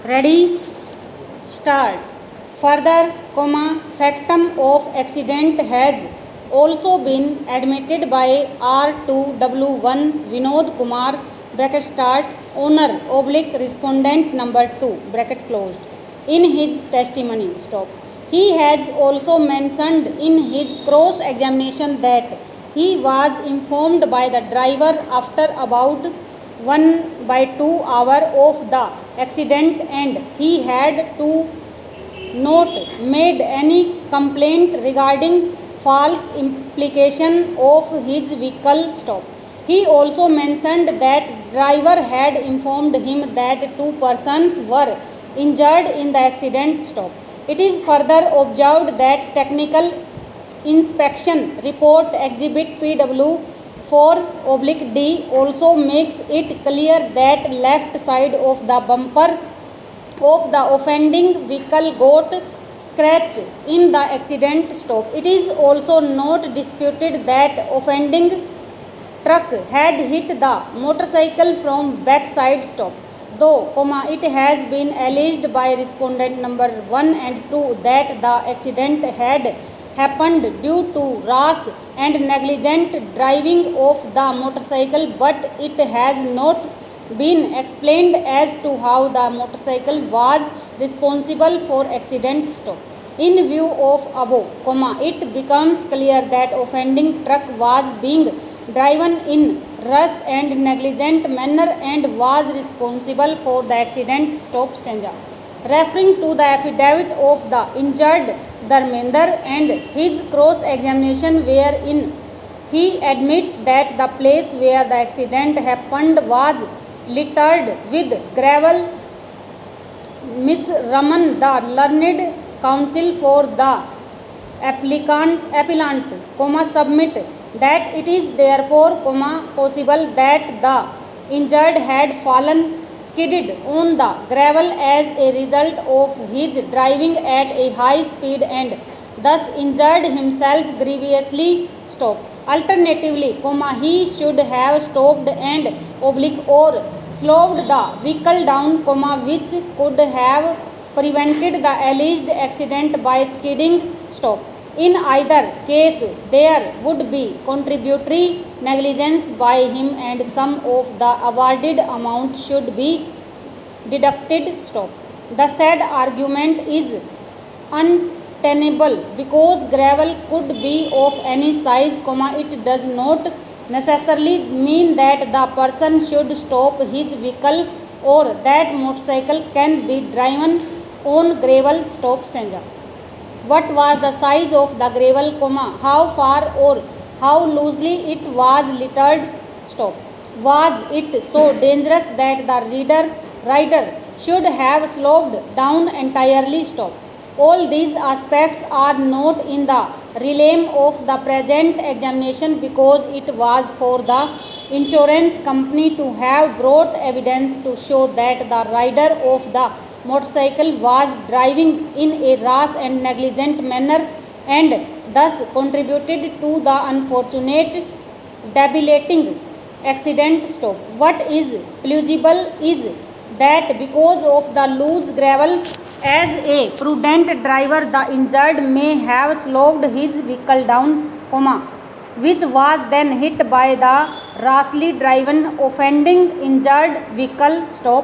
Ready? Start. Further, factum of accident has also been admitted by R2W1 Vinod Kumar bracket start owner oblique respondent number 2 bracket closed in his testimony stop. He has also mentioned in his cross examination that he was informed by the driver after about 1/2 hour of the accident and he had to not made any complaint regarding false implication of his vehicle stop. He also mentioned that driver had informed him that 2 persons were injured in the accident stop. It is further observed that technical inspection report exhibit PW 4/D also makes it clear that left side of the bumper of the offending vehicle got scratch in the accident stop. It is also not disputed that offending truck had hit the motorcycle from backside stop. Though, it has been alleged by respondent number 1 and 2 that the accident had happened due to rash and negligent driving of the motorcycle, but it has not been explained as to how the motorcycle was responsible for accident stop. In view of above, it becomes clear that offending truck was being driven in rash and negligent manner and was responsible for the accident stop stanza. Referring to the affidavit of the injured Dharmender and his cross examination wherein he admits that the place where the accident happened was littered with gravel, Ms. Raman, the learned counsel for the appellant, submit that it is therefore, possible that the injured had fallen skidded on the gravel as a result of his driving at a high speed and thus injured himself grievously stop. Alternatively, he should have stopped and oblique or slowed the vehicle down, which could have prevented the alleged accident by skidding stop. In either case, there would be contributory negligence by him and some of the awarded amount should be deducted stop. The said argument is untenable because gravel could be of any size, it does not necessarily mean that the person should stop his vehicle or that motorcycle can be driven on gravel stop stanza. What was the size of the gravel, how far or how loosely it was littered stop. Was it so dangerous that the rider should have slowed down entirely stop. All these aspects are not in the realm of the present examination because it was for the insurance company to have brought evidence to show that the rider of the motorcycle was driving in a rash and negligent manner and thus contributed to the unfortunate debilitating accident stop. What is plausible is that because of the loose gravel, as a prudent driver the injured may have slowed his vehicle down, which was then hit by the rashly driven offending injured vehicle stop.